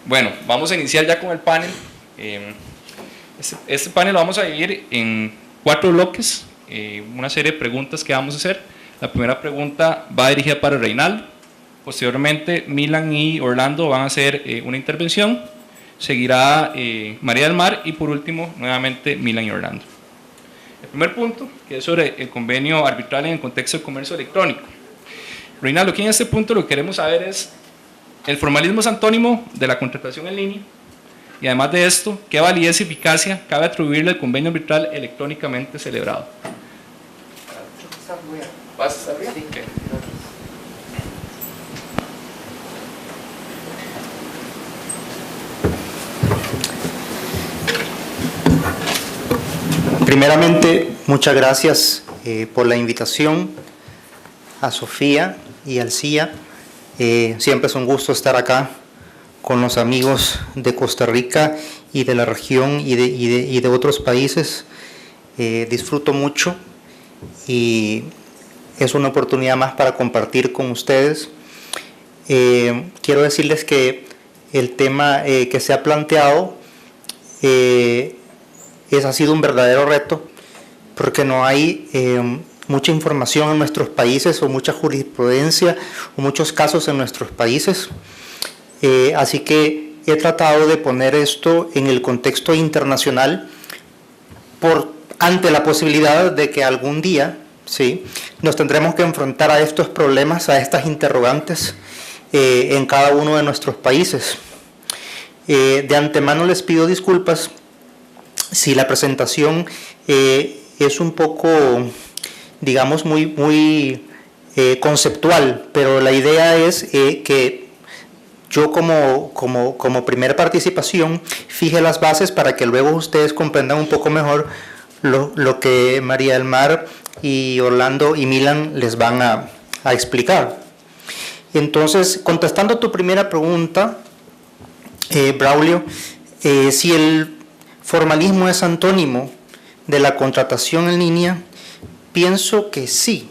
Bueno, vamos a iniciar ya con el panel. Este panel lo vamos a dividir en 4 bloques, una serie de preguntas que vamos a hacer. La primera pregunta va dirigida para Reinaldo. Posteriormente, Milan y Orlando van a hacer una intervención. Seguirá María del Mar y por último, nuevamente, Milan y Orlando. El primer punto, que es sobre el convenio arbitral en el contexto del comercio electrónico. Reinaldo, aquí en este punto lo que queremos saber es: el formalismo es antónimo de la contratación en línea, y además de esto, ¿qué validez y eficacia cabe atribuirle al convenio arbitral electrónicamente celebrado? ¿Vas a estar bien? Sí. Okay. Primeramente, muchas gracias por la invitación a Sofía y al CIA. Siempre es un gusto estar acá con los amigos de Costa Rica y de la región y de otros países. Disfruto mucho y es una oportunidad más para compartir con ustedes. Quiero decirles que el tema que se ha planteado ha sido un verdadero reto, porque no hay mucha información en nuestros países, o mucha jurisprudencia, o muchos casos en nuestros países. Así que he tratado de poner esto en el contexto internacional ante la posibilidad de que algún día, ¿sí?, nos tendremos que enfrentar a estos problemas, a estas interrogantes en cada uno de nuestros países. De antemano les pido disculpas si la presentación es un poco, digamos, muy conceptual, pero la idea es que yo como primer participación fije las bases para que luego ustedes comprendan un poco mejor lo que María del Mar y Orlando y Milan les van a explicar. Entonces, contestando tu primera pregunta, Braulio, si el formalismo es antónimo de la contratación en línea, pienso que sí,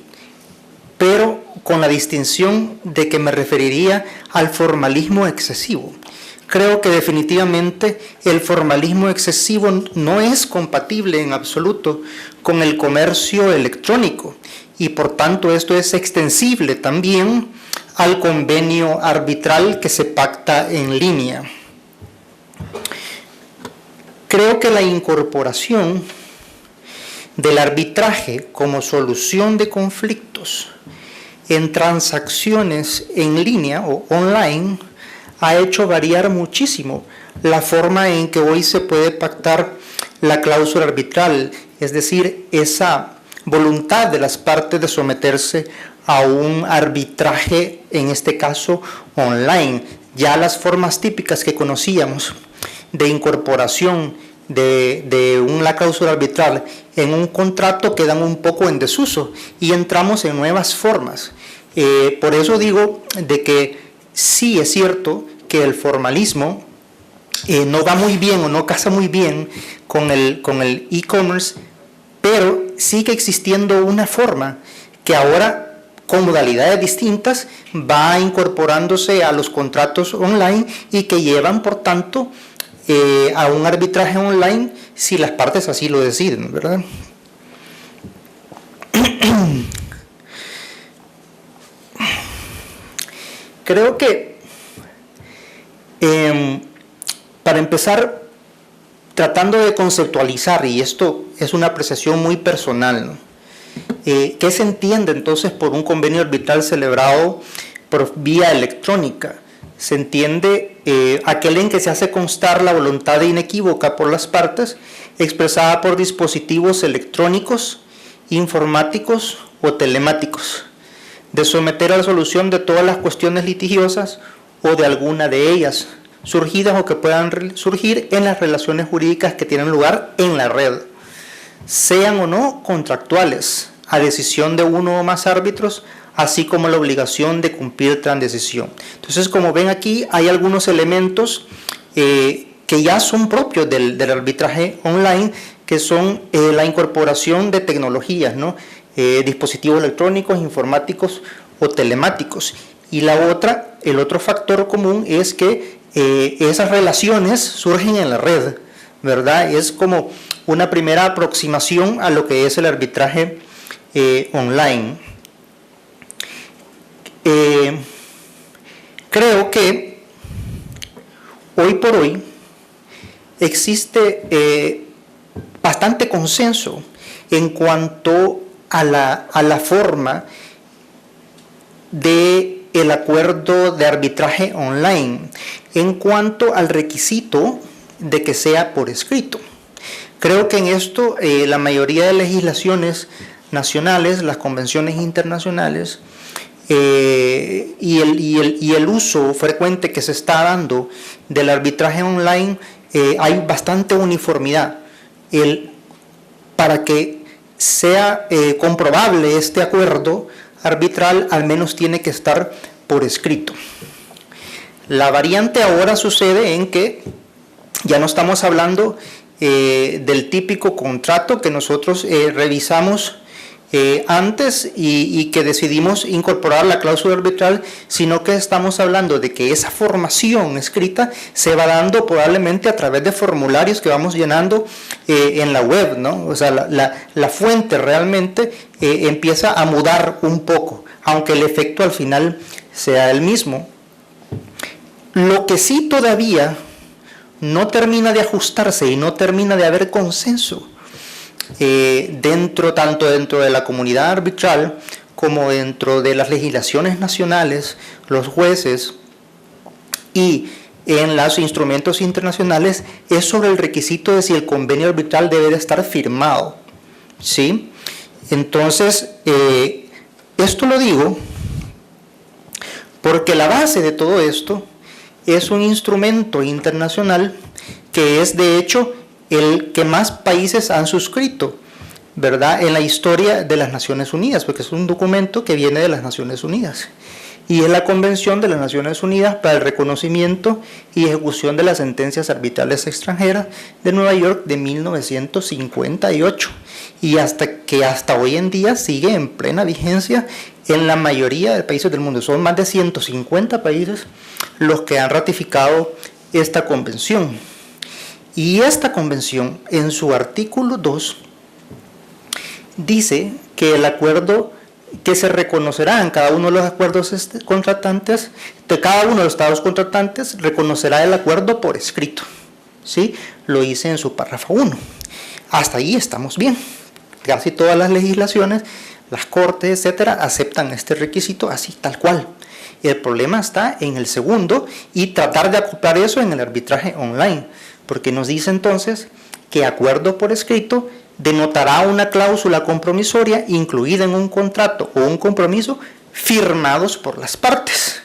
pero con la distinción de que me referiría al formalismo excesivo. Creo que definitivamente el formalismo excesivo no es compatible en absoluto con el comercio electrónico, y por tanto esto es extensible también al convenio arbitral que se pacta en línea. Creo que la incorporación del arbitraje como solución de conflictos en transacciones en línea o online ha hecho variar muchísimo la forma en que hoy se puede pactar la cláusula arbitral, es decir, esa voluntad de las partes de someterse a un arbitraje, en este caso online. Ya las formas típicas que conocíamos de incorporación de una cláusula arbitral en un contrato quedan un poco en desuso y entramos en nuevas formas. Por eso digo de que sí es cierto que el formalismo no va muy bien o no casa muy bien con el e-commerce, pero sigue existiendo una forma que ahora, con modalidades distintas, va incorporándose a los contratos online y que llevan, por tanto, a un arbitraje online si las partes así lo deciden, ¿verdad? Creo que para empezar, tratando de conceptualizar, y esto es una apreciación muy personal, ¿no? ¿Qué se entiende entonces por un convenio arbitral celebrado por vía electrónica? Se entiende aquel en que se hace constar la voluntad inequívoca por las partes, expresada por dispositivos electrónicos, informáticos o telemáticos, de someter a la solución de todas las cuestiones litigiosas o de alguna de ellas, surgidas o que puedan surgir en las relaciones jurídicas que tienen lugar en la red, sean o no contractuales, a decisión de uno o más árbitros, así como la obligación de cumplir tras decisión. Entonces, como ven aquí, hay algunos elementos que ya son propios del arbitraje online, que son la incorporación de tecnologías, ¿no? Dispositivos electrónicos, informáticos o telemáticos. Y el otro factor común es que esas relaciones surgen en la red, ¿verdad? Es como una primera aproximación a lo que es el arbitraje online. Creo que hoy por hoy existe bastante consenso en cuanto a la forma del acuerdo de arbitraje online, en cuanto al requisito de que sea por escrito. Creo que en esto la mayoría de legislaciones nacionales, las convenciones internacionales y el uso frecuente que se está dando del arbitraje online, hay bastante uniformidad. Para que sea comprobable este acuerdo arbitral, al menos tiene que estar por escrito. La variante ahora sucede en que ya no estamos hablando del típico contrato que nosotros revisamos antes y que decidimos incorporar la cláusula arbitral, sino que estamos hablando de que esa formación escrita se va dando probablemente a través de formularios que vamos llenando en la web, ¿no? O sea, la fuente realmente empieza a mudar un poco, aunque el efecto al final sea el mismo. Lo que sí todavía no termina de ajustarse y no termina de haber consenso tanto dentro de la comunidad arbitral como dentro de las legislaciones nacionales, los jueces y en los instrumentos internacionales, es sobre el requisito de si el convenio arbitral debe de estar firmado, ¿sí? Entonces, esto lo digo porque la base de todo esto es un instrumento internacional que es de hecho el que más países han suscrito, ¿verdad?, en la historia de las Naciones Unidas, porque es un documento que viene de las Naciones Unidas. Y es la Convención de las Naciones Unidas para el Reconocimiento y Ejecución de las Sentencias Arbitrales Extranjeras de Nueva York de 1958. Y hasta hoy en día sigue en plena vigencia en la mayoría de países del mundo. Son más de 150 países los que han ratificado esta convención. Y esta convención, en su artículo 2, dice que el acuerdo que se reconocerá en cada uno de los acuerdos contratantes, de cada uno de los estados contratantes, reconocerá el acuerdo por escrito, ¿sí? Lo dice en su párrafo 1. Hasta ahí estamos bien. Casi todas las legislaciones, las cortes, etcétera, aceptan este requisito así, tal cual. El problema está en el segundo y tratar de acoplar eso en el arbitraje online, porque nos dice entonces que acuerdo por escrito denotará una cláusula compromisoria incluida en un contrato o un compromiso firmados por las partes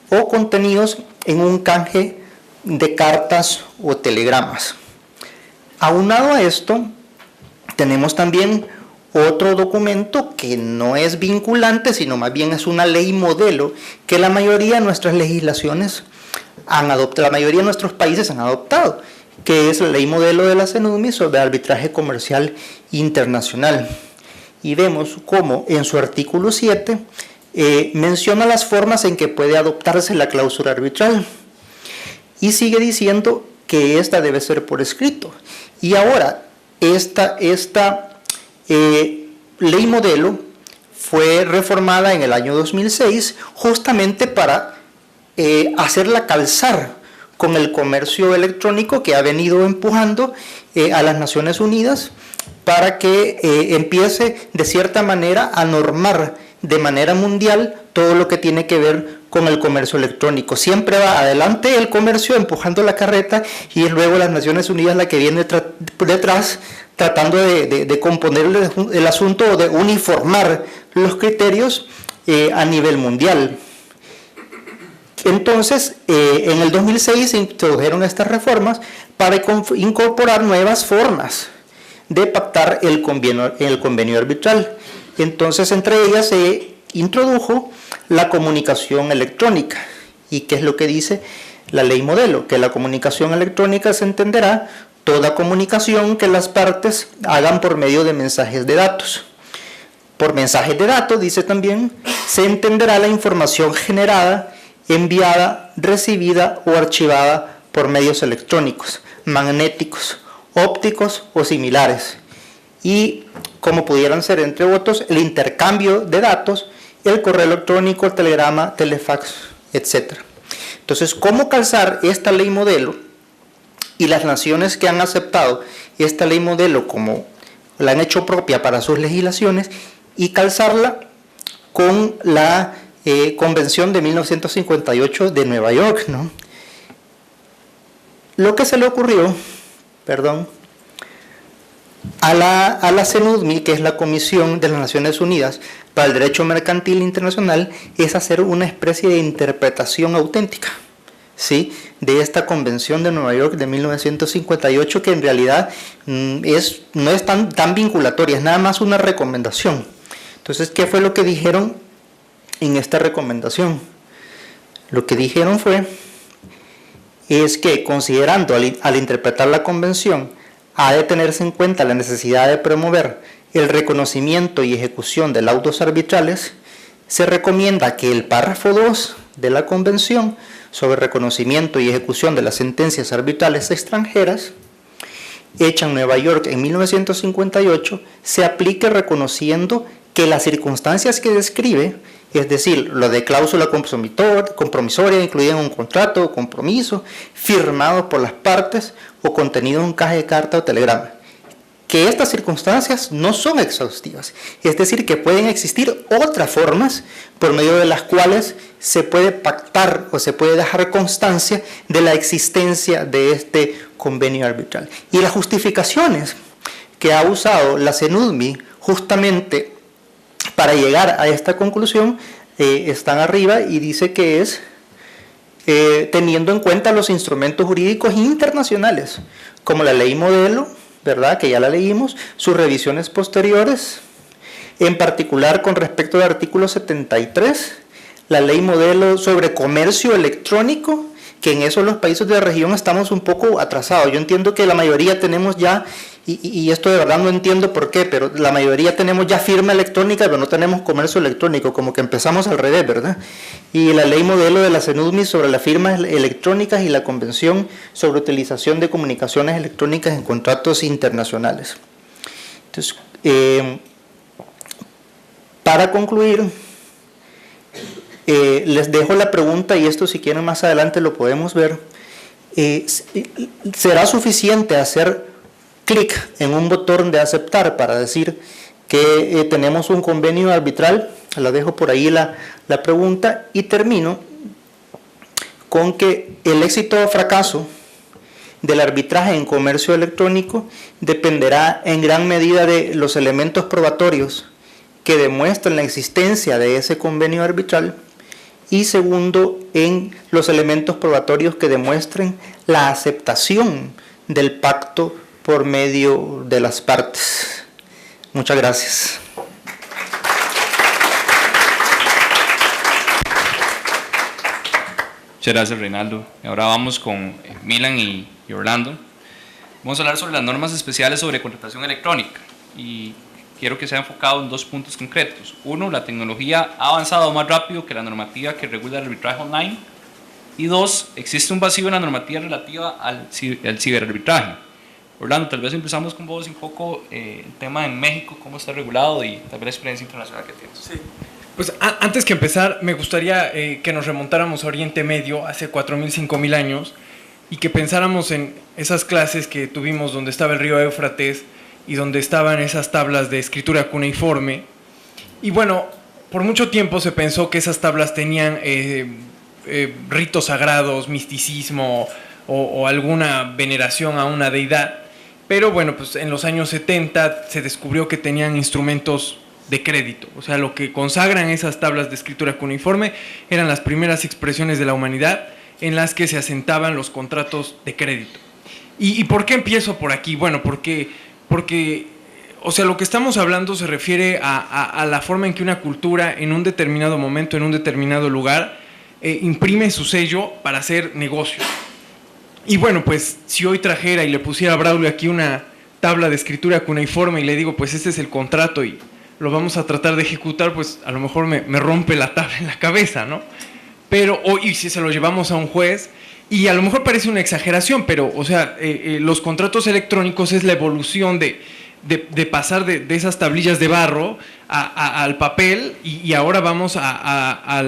o contenidos en un canje de cartas o telegramas. Aunado a esto, tenemos también otro documento que no es vinculante, sino más bien es una ley modelo que la mayoría de nuestras legislaciones han adoptado, la mayoría de nuestros países han adoptado, que es la ley modelo de la CENUMI sobre arbitraje comercial internacional. Y vemos cómo en su artículo 7 menciona las formas en que puede adoptarse la cláusula arbitral y sigue diciendo que esta debe ser por escrito. Y ahora, esta ley modelo fue reformada en el año 2006 justamente para hacerla calzar con el comercio electrónico que ha venido empujando a las Naciones Unidas para que empiece de cierta manera a normar de manera mundial todo lo que tiene que ver con el comercio electrónico. Siempre va adelante el comercio empujando la carreta y es luego las Naciones Unidas la que viene detrás tratando de componer el asunto o de uniformar los criterios a nivel mundial. Entonces, en el 2006 se introdujeron estas reformas para incorporar nuevas formas de pactar el convenio arbitral. Entonces, entre ellas se introdujo la comunicación electrónica. ¿Y qué es lo que dice la ley modelo? Que la comunicación electrónica se entenderá toda comunicación que las partes hagan por medio de mensajes de datos. Por mensajes de datos, dice también, se entenderá la información generada enviada, recibida o archivada por medios electrónicos, magnéticos, ópticos o similares. Y como pudieran ser, entre otros, el intercambio de datos, el correo electrónico, el telegrama, telefax, etc. Entonces, ¿cómo calzar esta ley modelo? Y las naciones que han aceptado esta ley modelo como la han hecho propia para sus legislaciones y calzarla con la Convención de 1958 de Nueva York, ¿no? Lo que se le ocurrió, a la CENUDMI, que es la Comisión de las Naciones Unidas para el Derecho Mercantil Internacional, es hacer una especie de interpretación auténtica, ¿sí?, de esta Convención de Nueva York de 1958, que en realidad no es tan vinculatoria, es nada más una recomendación. Entonces, ¿qué fue lo que dijeron en esta recomendación? Lo que dijeron es que, considerando al interpretar la Convención, ha de tenerse en cuenta la necesidad de promover el reconocimiento y ejecución de laudos arbitrales, se recomienda que el párrafo 2 de la Convención sobre reconocimiento y ejecución de las sentencias arbitrales extranjeras, hecha en Nueva York en 1958, se aplique reconociendo que las circunstancias que describe, es decir, lo de cláusula compromisoria incluida en un contrato o compromiso, firmado por las partes o contenido en un caja de carta o telegrama, que estas circunstancias no son exhaustivas, es decir, que pueden existir otras formas por medio de las cuales se puede pactar o se puede dejar constancia de la existencia de este convenio arbitral. Y las justificaciones que ha usado la CENUDMI justamente para llegar a esta conclusión están arriba, y dice que es teniendo en cuenta los instrumentos jurídicos internacionales, como la ley modelo, ¿verdad?, que ya la leímos, sus revisiones posteriores, en particular con respecto al artículo 73, la ley modelo sobre comercio electrónico, que en eso los países de la región estamos un poco atrasados. Yo entiendo que la mayoría tenemos ya, y esto de verdad no entiendo por qué, pero la mayoría tenemos ya firma electrónica, pero no tenemos comercio electrónico, como que empezamos al revés, ¿verdad? Y la ley modelo de la CENUDMI sobre las firmas electrónicas y la Convención sobre utilización de comunicaciones electrónicas en contratos internacionales. Entonces, para concluir, les dejo la pregunta, y esto si quieren más adelante lo podemos ver. ¿Será suficiente hacer clic en un botón de aceptar para decir que tenemos un convenio arbitral? La dejo por ahí la pregunta, y termino con que el éxito o fracaso del arbitraje en comercio electrónico dependerá en gran medida de los elementos probatorios que demuestran la existencia de ese convenio arbitral, y segundo, en los elementos probatorios que demuestren la aceptación del pacto por medio de las partes. Muchas gracias. Muchas gracias, Reinaldo. Ahora vamos con Milan y Orlando. Vamos a hablar sobre las normas especiales sobre contratación electrónica, y quiero que sea enfocado en dos puntos concretos. Uno, la tecnología ha avanzado más rápido que la normativa que regula el arbitraje online. Y dos, existe un vacío en la normativa relativa al ciberarbitraje. Orlando, tal vez empezamos con vos un poco el tema en México, cómo está regulado y tal vez la experiencia internacional que tienes. Sí. Pues antes que empezar, me gustaría que nos remontáramos a Oriente Medio hace 4.000, 5.000 años, y que pensáramos en esas clases que tuvimos donde estaba el río Éufrates y donde estaban esas tablas de escritura cuneiforme. Y bueno, por mucho tiempo se pensó que esas tablas tenían ritos sagrados, misticismo o alguna veneración a una deidad. Pero bueno, pues en los años 70 se descubrió que tenían instrumentos de crédito. O sea, lo que consagran esas tablas de escritura cuneiforme eran las primeras expresiones de la humanidad en las que se asentaban los contratos de crédito. ¿Y por qué empiezo por aquí? Bueno, porque, o sea, lo que estamos hablando se refiere a la forma en que una cultura en un determinado momento, en un determinado lugar, imprime su sello para hacer negocio. Y bueno, pues si hoy trajera y le pusiera a Braulio aquí una tabla de escritura cuneiforme y le digo, pues este es el contrato y lo vamos a tratar de ejecutar, pues a lo mejor me rompe la tabla en la cabeza, ¿no? pero, y si se lo llevamos a un juez, y a lo mejor parece una exageración, pero, o sea, los contratos electrónicos es la evolución de pasar de esas tablillas de barro al papel, y ahora vamos a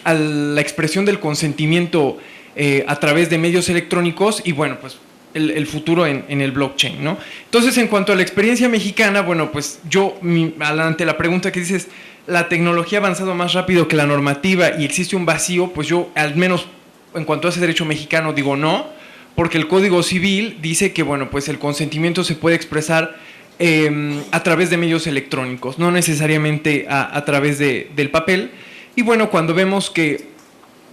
la expresión del consentimiento a través de medios electrónicos, y bueno, pues el futuro en el blockchain, ¿no? Entonces, en cuanto a la experiencia mexicana, bueno, pues yo, ante la pregunta que dices, la tecnología ha avanzado más rápido que la normativa y existe un vacío, pues yo, al menos en cuanto a ese derecho mexicano, digo no, porque el Código Civil dice que, bueno, pues el consentimiento se puede expresar a través de medios electrónicos, no necesariamente a través del papel. Y bueno, cuando vemos que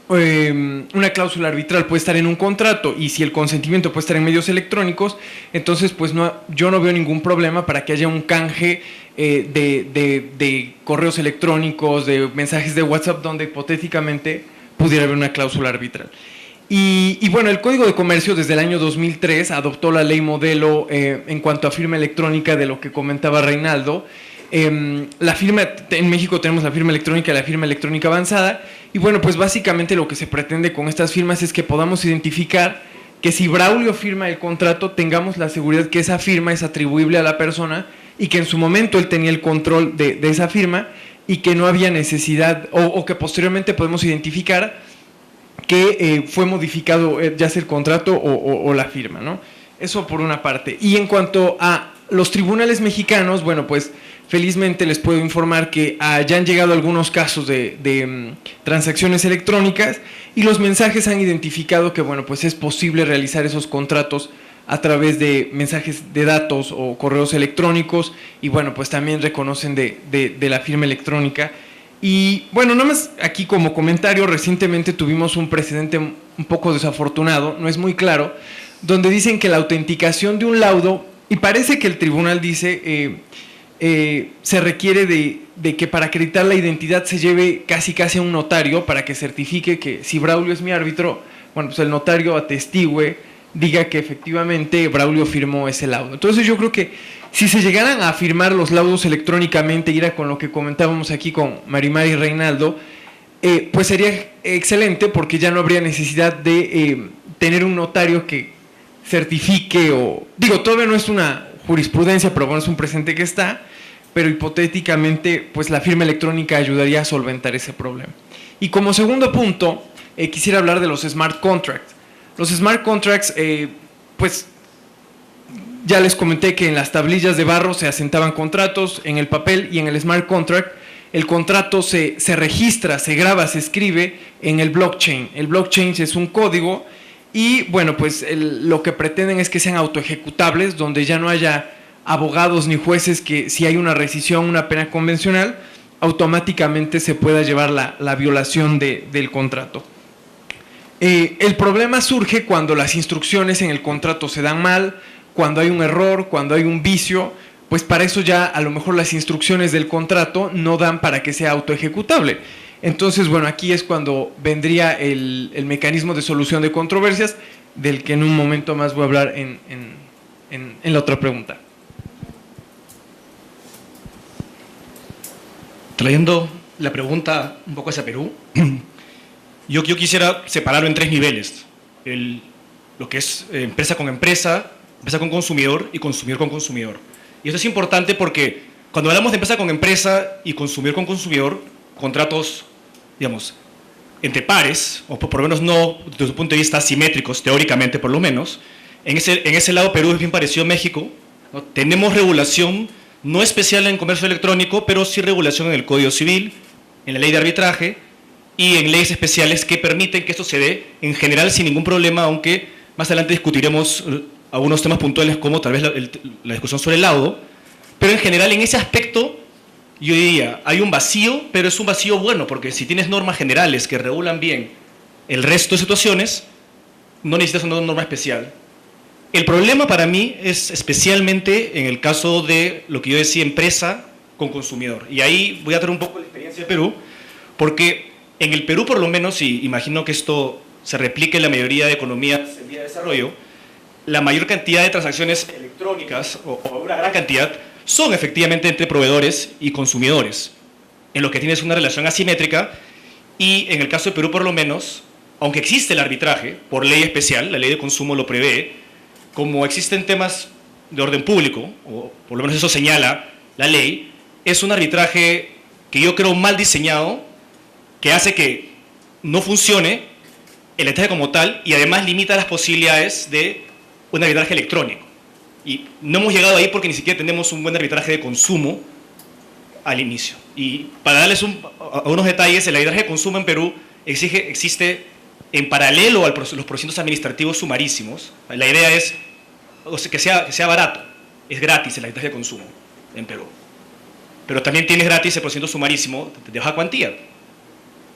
una cláusula arbitral puede estar en un contrato, y si el consentimiento puede estar en medios electrónicos, entonces pues yo no veo ningún problema para que haya un canje de correos electrónicos, de mensajes de WhatsApp, donde hipotéticamente pudiera haber una cláusula arbitral. Y bueno, el Código de Comercio desde el año 2003 adoptó la ley modelo en cuanto a firma electrónica, de lo que comentaba Reinaldo. La firma, en México tenemos la firma electrónica y la firma electrónica avanzada, y bueno, pues básicamente lo que se pretende con estas firmas es que podamos identificar que si Braulio firma el contrato, tengamos la seguridad que esa firma es atribuible a la persona, y que en su momento él tenía el control de esa firma, y que no había necesidad, o que posteriormente podemos identificar que fue modificado ya sea el contrato o la firma, ¿no? Eso por una parte. Y en cuanto a los tribunales mexicanos, bueno, pues felizmente les puedo informar que ya han llegado algunos casos de transacciones electrónicas, y los mensajes han identificado que, bueno, pues es posible realizar esos contratos a través de mensajes de datos o correos electrónicos, y bueno, pues también reconocen de la firma electrónica. Y bueno, nada más aquí como comentario, recientemente tuvimos un precedente un poco desafortunado, no es muy claro, donde dicen que la autenticación de un laudo, y parece que el tribunal dice, se requiere de que para acreditar la identidad se lleve casi a un notario para que certifique que si Braulio es mi árbitro, bueno, pues el notario atestigüe, diga que efectivamente Braulio firmó ese laudo. Entonces yo creo que si se llegaran a firmar los laudos electrónicamente, y era con lo que comentábamos aquí con Marimar y Reinaldo, pues sería excelente, porque ya no habría necesidad de tener un notario que certifique, o digo, todavía no es una jurisprudencia, pero bueno, es un precedente que está, pero hipotéticamente pues la firma electrónica ayudaría a solventar ese problema. Y como segundo punto, quisiera hablar de los smart contracts. Los smart contracts, pues ya les comenté que en las tablillas de barro se asentaban contratos, en el papel, y en el smart contract el contrato se registra, se graba, se escribe en el blockchain. El blockchain es un código, y bueno, pues lo que pretenden es que sean autoejecutables, donde ya no haya abogados ni jueces que, si hay una rescisión, una pena convencional, automáticamente se pueda llevar la violación del contrato. El problema surge cuando las instrucciones en el contrato se dan mal, cuando hay un error, cuando hay un vicio, pues para eso ya a lo mejor las instrucciones del contrato no dan para que sea autoejecutable. Entonces, bueno, aquí es cuando vendría el mecanismo de solución de controversias, del que en un momento más voy a hablar en la otra pregunta. Trayendo la pregunta un poco hacia Perú, yo quisiera separarlo en tres niveles. Lo que es empresa con empresa, empresa con consumidor y consumidor con consumidor. Y esto es importante porque cuando hablamos de empresa con empresa y consumidor con consumidor, contratos, digamos, entre pares, o por lo menos no desde su punto de vista asimétricos, teóricamente por lo menos, en ese lado Perú es bien parecido a México, ¿no? Tenemos regulación no especial en comercio electrónico, pero sí regulación en el Código Civil, en la ley de arbitraje y en leyes especiales que permiten que esto se dé en general sin ningún problema, aunque más adelante discutiremos algunos temas puntuales como tal vez la discusión sobre el laudo, pero en general en ese aspecto yo diría, hay un vacío, pero es un vacío bueno, porque si tienes normas generales que regulan bien el resto de situaciones, no necesitas una norma especial. El problema para mí es especialmente en el caso de lo que yo decía, empresa con consumidor. Y ahí voy a traer un poco la experiencia de Perú, porque en el Perú por lo menos, y imagino que esto se replique en la mayoría de economías en vía de desarrollo, la mayor cantidad de transacciones electrónicas, o una gran cantidad, son efectivamente entre proveedores y consumidores, en lo que tienes una relación asimétrica, Y en el caso de Perú, por lo menos, aunque existe el arbitraje por ley especial, la ley de consumo lo prevé, como existen temas de orden público, o por lo menos eso señala la ley, es un arbitraje que yo creo mal diseñado, que hace que no funcione el arbitraje como tal y además limita las posibilidades de un arbitraje electrónico. Y no hemos llegado ahí porque ni siquiera tenemos un buen arbitraje de consumo al inicio. Y para darles unos detalles, el arbitraje de consumo en Perú existe en paralelo a los procedimientos administrativos sumarísimos. La idea es que sea barato, es gratis el arbitraje de consumo en Perú. Pero también tienes gratis el procedimiento sumarísimo de baja cuantía.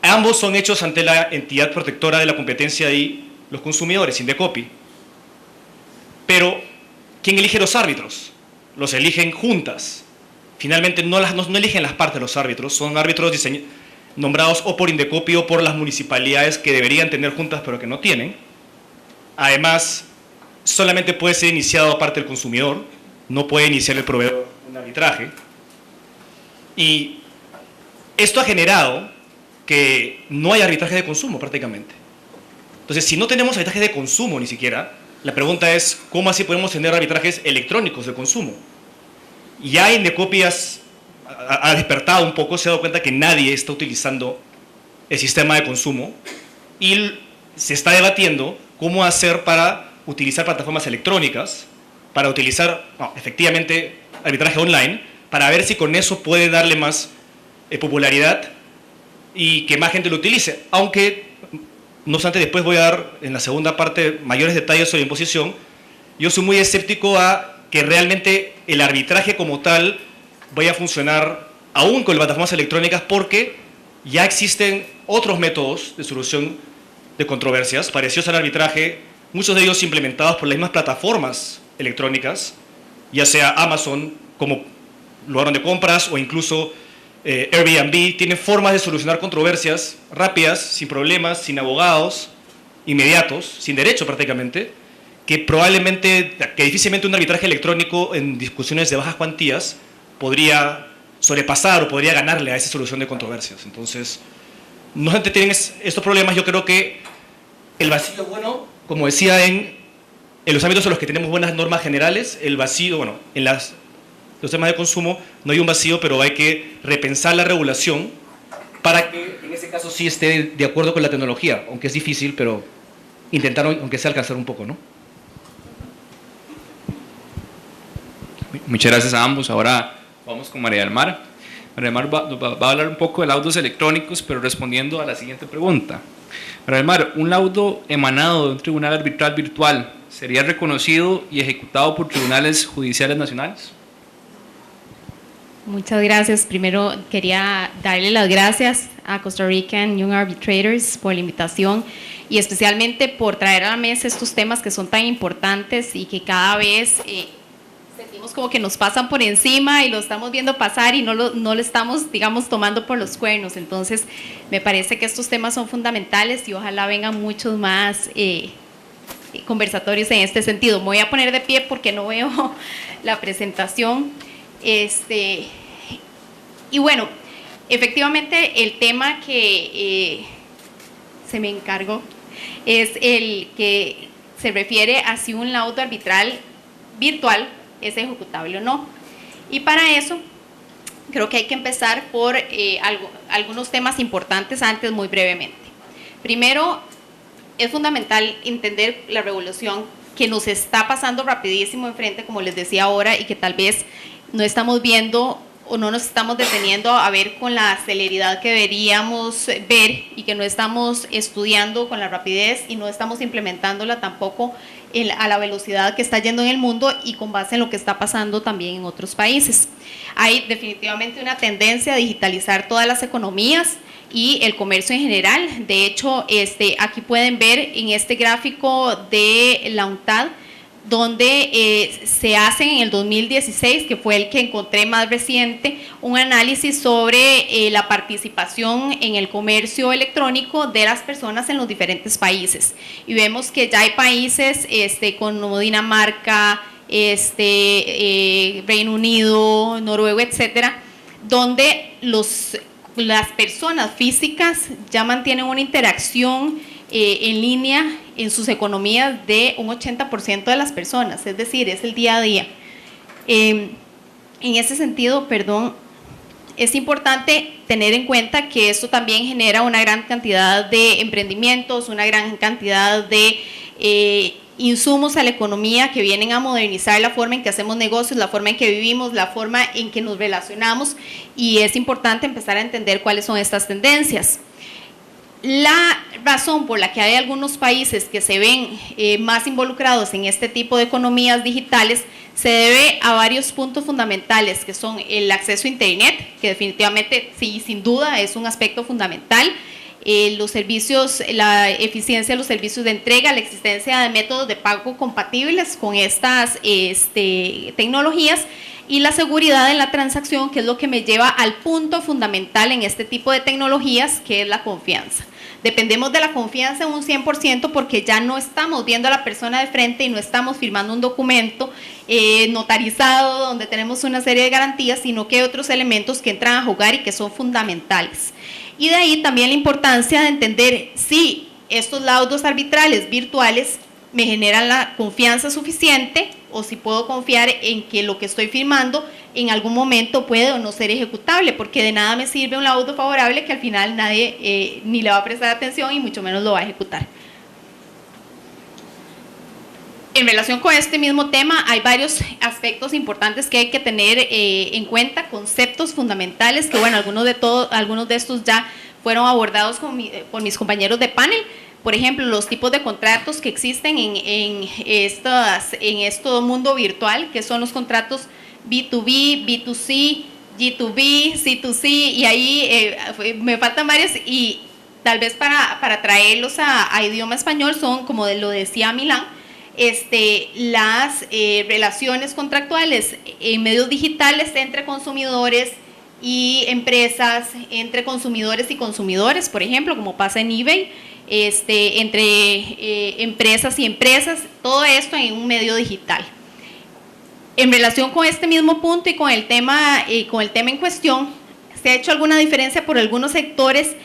Ambos son hechos ante la entidad protectora de la competencia y los consumidores, Indecopi. Pero, ¿quién elige los árbitros? Los eligen juntas. Finalmente no eligen las partes los árbitros, son árbitros nombrados o por Indecopi o por las municipalidades que deberían tener juntas pero que no tienen. Además, solamente puede ser iniciado a parte del consumidor, no puede iniciar el proveedor un arbitraje. Y esto ha generado que no hay arbitraje de consumo prácticamente. Entonces, si no tenemos arbitraje de consumo ni siquiera, la pregunta es, ¿cómo así podemos tener arbitrajes electrónicos de consumo? Ya Indecopi ha despertado un poco, se ha dado cuenta que nadie está utilizando el sistema de consumo y se está debatiendo cómo hacer para utilizar plataformas electrónicas, para utilizar efectivamente arbitraje online, para ver si con eso puede darle más popularidad y que más gente lo utilice. Aunque, no obstante, después voy a dar en la segunda parte mayores detalles sobre imposición. Yo soy muy escéptico a que realmente el arbitraje como tal vaya a funcionar aún con las plataformas electrónicas porque ya existen otros métodos de solución de controversias parecidos al arbitraje, muchos de ellos implementados por las mismas plataformas electrónicas, ya sea Amazon como lugar de compras o incluso Airbnb, tienen formas de solucionar controversias rápidas, sin problemas, sin abogados, inmediatos, sin derecho prácticamente, que difícilmente un arbitraje electrónico en discusiones de bajas cuantías podría sobrepasar o podría ganarle a esa solución de controversias. Entonces, no se tienen estos problemas. Yo creo que el vacío, bueno, como decía, en los ámbitos en los que tenemos buenas normas generales, el vacío, bueno, en los temas de consumo no hay un vacío, pero hay que repensar la regulación para que en ese caso sí esté de acuerdo con la tecnología, aunque es difícil, pero intentar aunque sea alcanzar un poco, ¿no? Muchas gracias a ambos. Ahora vamos con María del Mar. María del Mar va a hablar un poco de laudos electrónicos, pero respondiendo a la siguiente pregunta. María del Mar, ¿un laudo emanado de un tribunal arbitral virtual sería reconocido y ejecutado por tribunales judiciales nacionales? Muchas gracias. Primero quería darle las gracias a Costa Rican Young Arbitrators por la invitación y especialmente por traer a la mesa estos temas que son tan importantes y que cada vez sentimos como que nos pasan por encima y lo estamos viendo pasar y no lo estamos, digamos, tomando por los cuernos. Entonces, me parece que estos temas son fundamentales y ojalá vengan muchos más conversatorios en este sentido. Me voy a poner de pie porque no veo la presentación. Y bueno, efectivamente el tema que se me encargó es el que se refiere a si un laudo arbitral virtual es ejecutable o no. Y para eso creo que hay que empezar por algunos temas importantes antes, muy brevemente. Primero, es fundamental entender la revolución que nos está pasando rapidísimo enfrente, como les decía ahora, y que tal vez no estamos viendo o no nos estamos deteniendo a ver con la celeridad que deberíamos ver y que no estamos estudiando con la rapidez y no estamos implementándola tampoco a la velocidad que está yendo en el mundo y con base en lo que está pasando también en otros países. Hay definitivamente una tendencia a digitalizar todas las economías y el comercio en general. De hecho, aquí pueden ver en este gráfico de la UNTAD, donde se hace en el 2016, que fue el que encontré más reciente, un análisis sobre la participación en el comercio electrónico de las personas en los diferentes países. Y vemos que ya hay países como Dinamarca, Reino Unido, Noruega, etcétera, donde los las personas físicas ya mantienen una interacción en línea en sus economías de un 80% de las personas, es decir, es el día a día. En ese sentido, es importante tener en cuenta que esto también genera una gran cantidad de emprendimientos, una gran cantidad de insumos a la economía que vienen a modernizar la forma en que hacemos negocios, la forma en que vivimos, la forma en que nos relacionamos, y es importante empezar a entender cuáles son estas tendencias. La razón por la que hay algunos países que se ven más involucrados en este tipo de economías digitales se debe a varios puntos fundamentales, que son el acceso a Internet, que definitivamente, sí, sin duda, es un aspecto fundamental, los servicios, la eficiencia de los servicios de entrega, la existencia de métodos de pago compatibles con estas tecnologías, y la seguridad en la transacción, que es lo que me lleva al punto fundamental en este tipo de tecnologías, que es la confianza. Dependemos de la confianza en un 100% porque ya no estamos viendo a la persona de frente y no estamos firmando un documento notarizado donde tenemos una serie de garantías, sino que hay otros elementos que entran a jugar y que son fundamentales. Y de ahí también la importancia de entender si estos laudos arbitrales virtuales me generan la confianza suficiente, o si puedo confiar en que lo que estoy firmando en algún momento puede o no ser ejecutable, porque de nada me sirve un laudo favorable que al final nadie ni le va a prestar atención y mucho menos lo va a ejecutar. En relación con este mismo tema, hay varios aspectos importantes que hay que tener en cuenta, conceptos fundamentales que, bueno, algunos de estos ya fueron abordados por mis compañeros de panel. Por ejemplo, los tipos de contratos que existen en este mundo virtual, que son los contratos B2B, B2C, G2B, C2C, y ahí me faltan varios, y tal vez para traerlos a idioma español son, como lo decía Milán, las relaciones contractuales en medios digitales entre consumidores y empresas, entre consumidores y consumidores, por ejemplo, como pasa en eBay, entre empresas y empresas, todo esto en un medio digital. En relación con este mismo punto y con el tema en cuestión, se ha hecho alguna diferencia por algunos sectores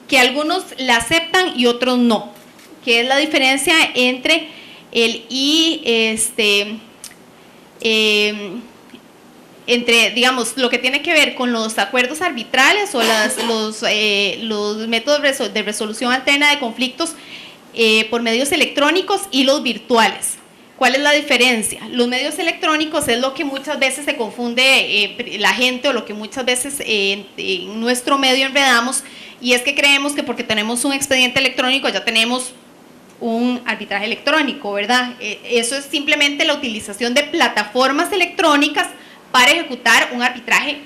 que algunos la aceptan y otros no, que es la diferencia entre entre, digamos, lo que tiene que ver con los acuerdos arbitrales o los métodos de resolución alterna de conflictos por medios electrónicos y los virtuales. ¿Cuál es la diferencia? Los medios electrónicos es lo que muchas veces se confunde la gente, o lo que muchas veces en nuestro medio enredamos, y es que creemos que porque tenemos un expediente electrónico ya tenemos un arbitraje electrónico, ¿verdad? Eso es simplemente la utilización de plataformas electrónicas para ejecutar un arbitraje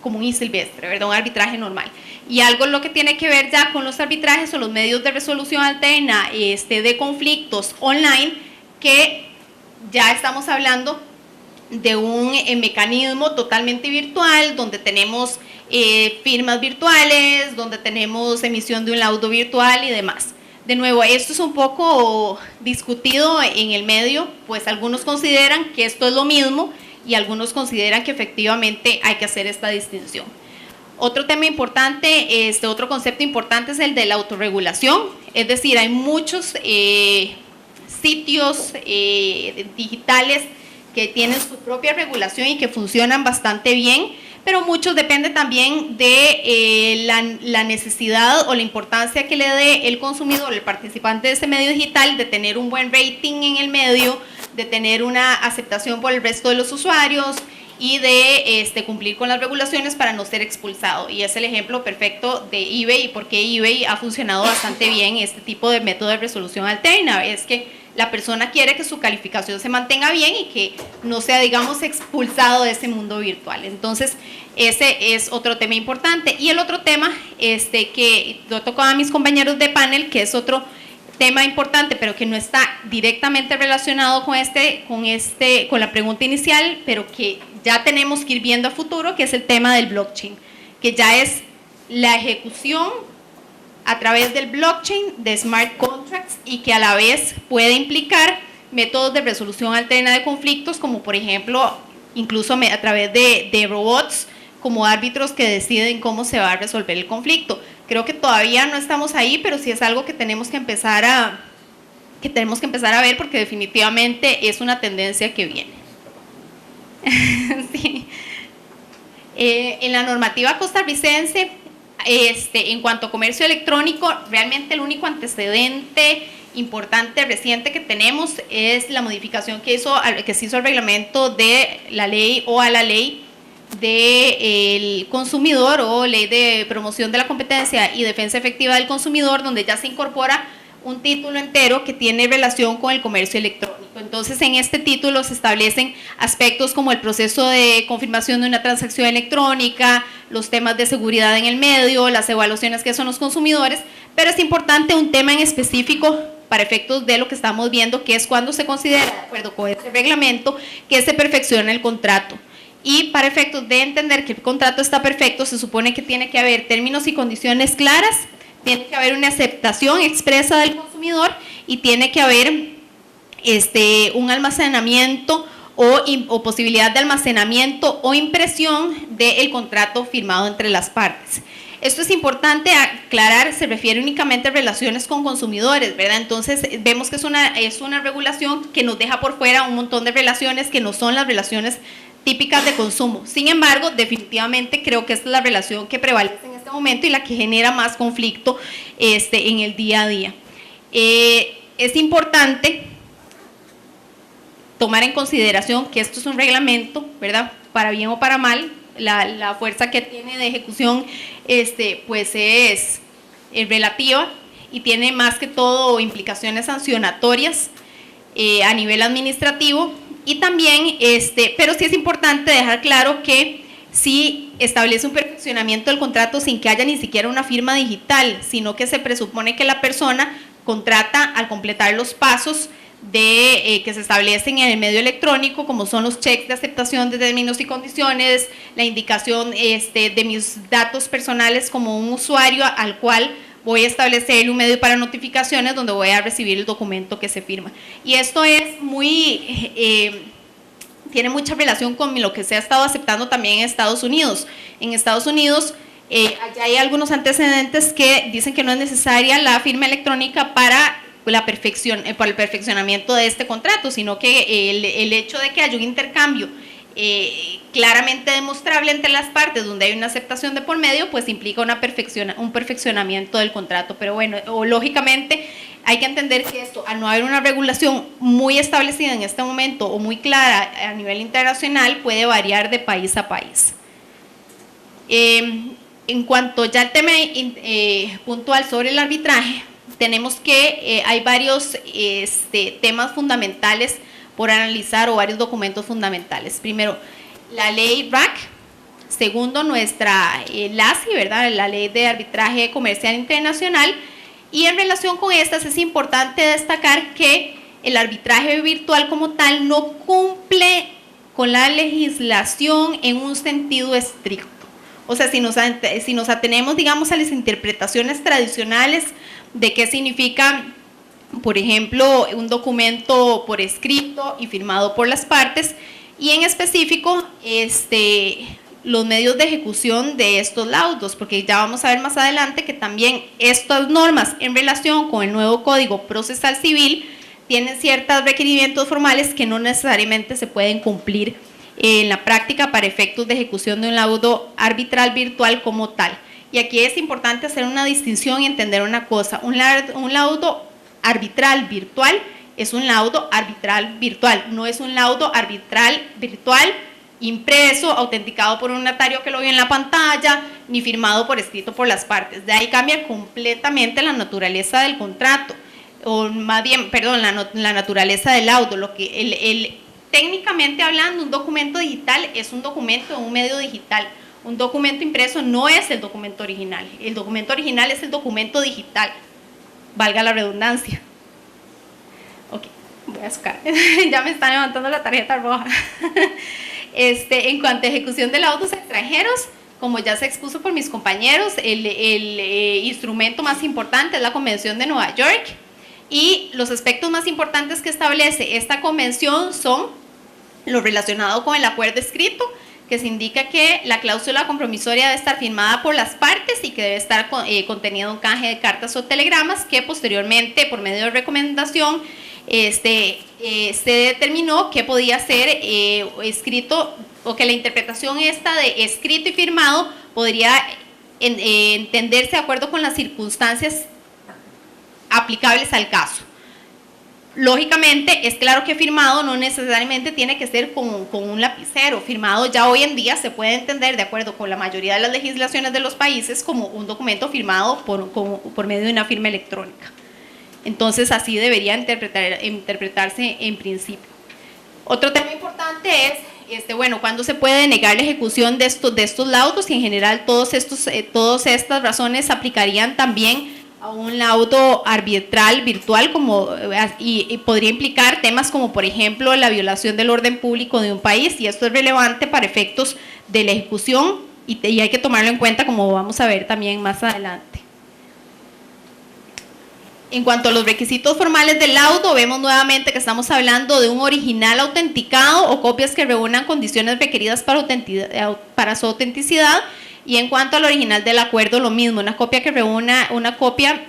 común y silvestre, ¿verdad? Un arbitraje normal. Y algo lo que tiene que ver ya con los arbitrajes o los medios de resolución alterna de conflictos online, que ya estamos hablando de un mecanismo totalmente virtual, donde tenemos firmas virtuales, donde tenemos emisión de un laudo virtual y demás. De nuevo, esto es un poco discutido en el medio, pues algunos consideran que esto es lo mismo y algunos consideran que efectivamente hay que hacer esta distinción. Otro tema importante, otro concepto importante es el de la autorregulación, es decir, hay muchos sitios digitales que tienen su propia regulación y que funcionan bastante bien, pero muchos depende también de la necesidad o la importancia que le dé el consumidor, el participante de ese medio digital, de tener un buen rating en el medio, de tener una aceptación por el resto de los usuarios y de cumplir con las regulaciones para no ser expulsado. Y es el ejemplo perfecto de eBay y por qué eBay ha funcionado bastante bien este tipo de método de resolución alterna. Es que la persona quiere que su calificación se mantenga bien y que no sea, digamos, expulsado de ese mundo virtual. Entonces, ese es otro tema importante. Y el otro tema que lo tocaba a mis compañeros de panel, que es otro tema importante, pero que no está directamente relacionado con la pregunta inicial, pero que ya tenemos que ir viendo a futuro, que es el tema del blockchain, que ya es la ejecución a través del blockchain de smart contracts y que a la vez puede implicar métodos de resolución alterna de conflictos, como por ejemplo, incluso a través de robots, como árbitros que deciden cómo se va a resolver el conflicto. Creo que todavía no estamos ahí, pero sí es algo que tenemos que empezar a ver, porque definitivamente es una tendencia que viene. Sí. En la normativa costarricense, en cuanto a comercio electrónico, realmente el único antecedente importante reciente que tenemos es la modificación que se hizo al reglamento de la ley o a la ley del consumidor, o ley de promoción de la competencia y defensa efectiva del consumidor, donde ya se incorpora un título entero que tiene relación con el comercio electrónico. Entonces, en este título se establecen aspectos como el proceso de confirmación de una transacción electrónica, los temas de seguridad en el medio, las evaluaciones que son los consumidores, pero es importante un tema en específico para efectos de lo que estamos viendo, que es cuando se considera, de acuerdo con este reglamento, que se perfecciona el contrato. Y para efectos de entender que el contrato está perfecto, se supone que tiene que haber términos y condiciones claras, tiene que haber una aceptación expresa del consumidor y tiene que haber un almacenamiento o posibilidad de almacenamiento o impresión del contrato firmado entre las partes. Esto es importante aclarar, se refiere únicamente a relaciones con consumidores, ¿verdad? Entonces vemos que es una regulación que nos deja por fuera un montón de relaciones que no son las relaciones típicas de consumo. Sin embargo, definitivamente creo que esta es la relación que prevalece en este momento y la que genera más conflicto en el día a día. Es importante tomar en consideración que esto es un reglamento, ¿verdad? Para bien o para mal, la fuerza que tiene de ejecución pues es relativa y tiene más que todo implicaciones sancionatorias a nivel administrativo. Y también, pero sí es importante dejar claro que sí establece un perfeccionamiento del contrato sin que haya ni siquiera una firma digital, sino que se presupone que la persona contrata al completar los pasos que se establecen en el medio electrónico, como son los checks de aceptación de términos y condiciones, la indicación de mis datos personales como un usuario al cual voy a establecer un medio para notificaciones donde voy a recibir el documento que se firma. Y esto es tiene mucha relación con lo que se ha estado aceptando también en Estados Unidos. En Estados Unidos allá hay algunos antecedentes que dicen que no es necesaria la firma electrónica para el perfeccionamiento de este contrato, sino que el hecho de que haya un intercambio claramente demostrable entre las partes, donde hay una aceptación de por medio, pues implica un perfeccionamiento del contrato. Pero bueno, lógicamente hay que entender que esto, al no haber una regulación muy establecida en este momento o muy clara a nivel internacional, puede variar de país a país. En cuanto ya al tema puntual sobre el arbitraje, tenemos que hay varios temas fundamentales por analizar, o varios documentos fundamentales. Primero, la ley RAC. Segundo, nuestra LACI, ¿verdad? La Ley de Arbitraje Comercial Internacional. Y en relación con estas es importante destacar que el arbitraje virtual como tal no cumple con la legislación en un sentido estricto. O sea, si nos atenemos, digamos, a las interpretaciones tradicionales de qué significa, por ejemplo, un documento por escrito y firmado por las partes, y en específico los medios de ejecución de estos laudos, porque ya vamos a ver más adelante que también estas normas en relación con el nuevo Código Procesal Civil tienen ciertos requerimientos formales que no necesariamente se pueden cumplir en la práctica para efectos de ejecución de un laudo arbitral virtual como tal. Y aquí es importante hacer una distinción y entender una cosa: un laudo arbitral virtual es un laudo arbitral virtual, no es un laudo arbitral virtual impreso, autenticado por un notario que lo vio en la pantalla, ni firmado por escrito por las partes. De ahí cambia completamente la naturaleza del contrato, o más bien, perdón, la naturaleza del laudo. Lo que técnicamente hablando, un documento digital es un documento en un medio digital. Un documento impreso no es el documento original. El documento original es el documento digital, valga la redundancia. Ok, voy a sacar. Ya me están levantando la tarjeta roja. En cuanto a ejecución de laudos extranjeros, como ya se expuso por mis compañeros, el instrumento más importante es la Convención de Nueva York, y los aspectos más importantes que establece esta convención son lo relacionado con el acuerdo escrito, que se indica que la cláusula compromisoria debe estar firmada por las partes y que debe estar contenido un canje de cartas o telegramas que posteriormente, por medio de recomendación, se determinó que podía ser escrito, o que la interpretación esta de escrito y firmado podría entenderse de acuerdo con las circunstancias aplicables al caso. Lógicamente, es claro que firmado no necesariamente tiene que ser con un lapicero. Firmado ya hoy en día se puede entender, de acuerdo con la mayoría de las legislaciones de los países, como un documento firmado por medio de una firma electrónica. Entonces, así debería interpretarse en principio. Otro tema importante es, cuándo se puede denegar la ejecución de estos laudos, y en general todas estas razones aplicarían también a un laudo arbitral virtual, y podría implicar temas como, por ejemplo, la violación del orden público de un país, y esto es relevante para efectos de la ejecución y hay que tomarlo en cuenta, como vamos a ver también más adelante. En cuanto a los requisitos formales del laudo, vemos nuevamente que estamos hablando de un original autenticado o copias que reúnan condiciones requeridas para su autenticidad. Y en cuanto al original del acuerdo, lo mismo, una copia que reúna una copia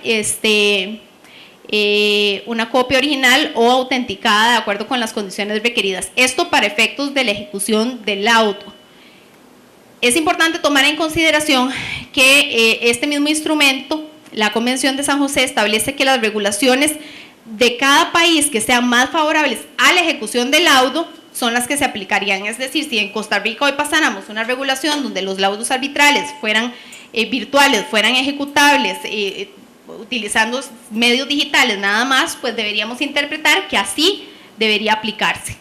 original o autenticada de acuerdo con las condiciones requeridas. Esto para efectos de la ejecución del laudo. Es importante tomar en consideración que este mismo instrumento, la Convención de San José, establece que las regulaciones de cada país que sean más favorables a la ejecución del laudo son las que se aplicarían. Es decir, si en Costa Rica hoy pasáramos una regulación donde los laudos arbitrales fueran virtuales, fueran ejecutables, utilizando medios digitales nada más, pues deberíamos interpretar que así debería aplicarse.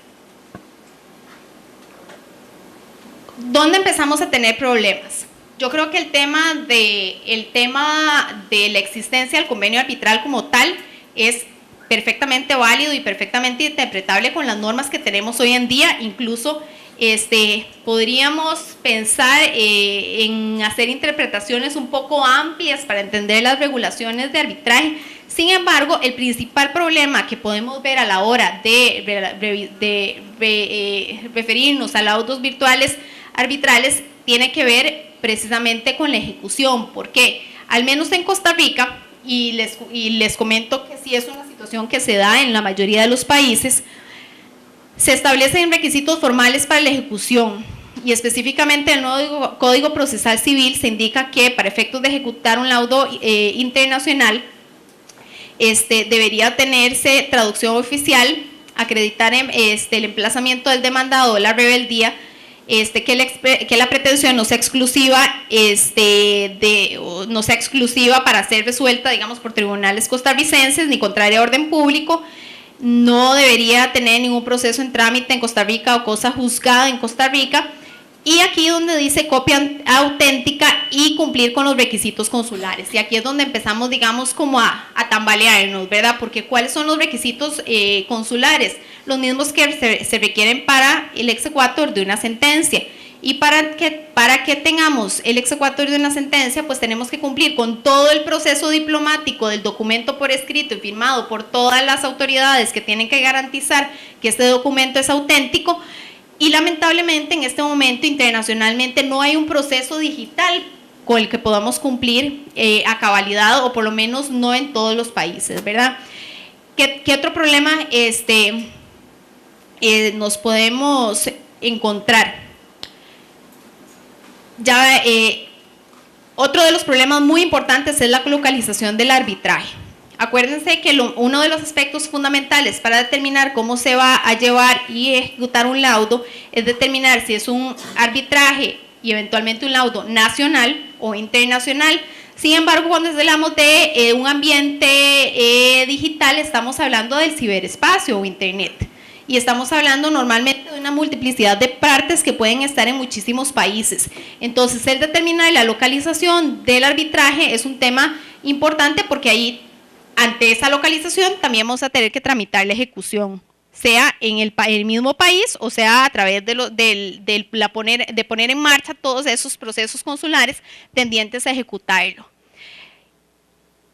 ¿Dónde empezamos a tener problemas? Yo creo que el tema de la existencia del convenio arbitral como tal es perfectamente válido y perfectamente interpretable con las normas que tenemos hoy en día. Incluso podríamos pensar en hacer interpretaciones un poco amplias para entender las regulaciones de arbitraje. Sin embargo, el principal problema que podemos ver a la hora de referirnos a laudos virtuales arbitrales tiene que ver precisamente con la ejecución. Porque al menos en Costa Rica, y les comento que sí es una situación que se da en la mayoría de los países, se establecen requisitos formales para la ejecución, y específicamente en el nuevo Código Procesal Civil se indica que para efectos de ejecutar un laudo internacional debería tenerse traducción oficial, acreditar el emplazamiento del demandado o la rebeldía, que la pretensión no sea exclusiva, no sea exclusiva para ser resuelta, digamos, por tribunales costarricenses, ni contraria a orden público, no debería tener ningún proceso en trámite en Costa Rica o cosa juzgada en Costa Rica, y aquí donde dice copia auténtica y cumplir con los requisitos consulares. Y aquí es donde empezamos, digamos, como a tambalearnos, ¿verdad? Porque ¿cuáles son los requisitos consulares? Los mismos que se requieren para el exequatur de una sentencia. Y para que tengamos el exequatur de una sentencia, pues tenemos que cumplir con todo el proceso diplomático del documento por escrito y firmado por todas las autoridades que tienen que garantizar que este documento es auténtico. Y lamentablemente en este momento internacionalmente no hay un proceso digital con el que podamos cumplir a cabalidad, o por lo menos no en todos los países, ¿verdad? ¿Qué otro problema nos podemos encontrar? Ya, otro de los problemas muy importantes es la localización del arbitraje. Acuérdense que uno de los aspectos fundamentales para determinar cómo se va a llevar y ejecutar un laudo es determinar si es un arbitraje y eventualmente un laudo nacional o internacional. Sin embargo, cuando hablamos de un ambiente digital, estamos hablando del ciberespacio o internet. Y estamos hablando normalmente de una multiplicidad de partes que pueden estar en muchísimos países. Entonces, el determinar la localización del arbitraje es un tema importante, porque ahí, ante esa localización, también vamos a tener que tramitar la ejecución, sea en el mismo país o sea a través de poner en marcha todos esos procesos consulares tendientes a ejecutarlo.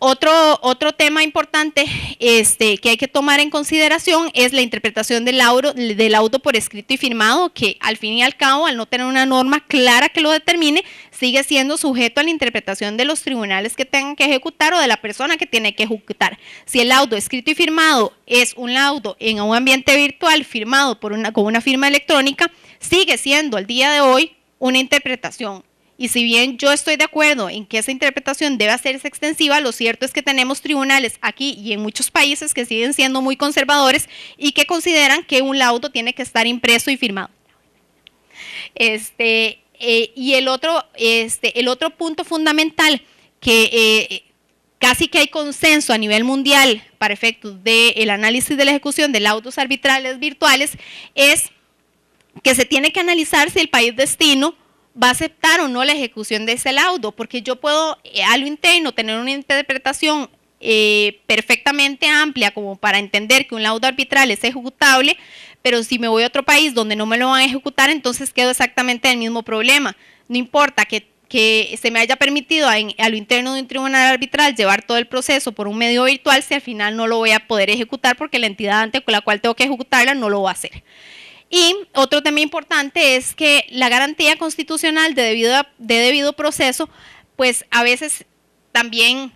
otro tema importante que hay que tomar en consideración es la interpretación del laudo por escrito y firmado, que al fin y al cabo, al no tener una norma clara que lo determine, sigue siendo sujeto a la interpretación de los tribunales que tengan que ejecutar o de la persona que tiene que ejecutar. Si el laudo escrito y firmado es un laudo en un ambiente virtual firmado con una firma electrónica, sigue siendo al día de hoy una interpretación. Y si bien yo estoy de acuerdo en que esa interpretación debe hacerse extensiva, lo cierto es que tenemos tribunales aquí y en muchos países que siguen siendo muy conservadores y que consideran que un laudo tiene que estar impreso y firmado. Y el otro punto fundamental que casi que hay consenso a nivel mundial para efectos del análisis de la ejecución de laudos arbitrales virtuales es que se tiene que analizar si el país destino va a aceptar o no la ejecución de ese laudo, porque yo puedo a lo interno tener una interpretación perfectamente amplia como para entender que un laudo arbitral es ejecutable, pero si me voy a otro país donde no me lo van a ejecutar, entonces quedo exactamente en el mismo problema. No importa que se me haya permitido a lo interno de un tribunal arbitral llevar todo el proceso por un medio virtual, si al final no lo voy a poder ejecutar porque la entidad ante la cual tengo que ejecutarla no lo va a hacer. Y otro tema importante es que la garantía constitucional de debido proceso, pues a veces también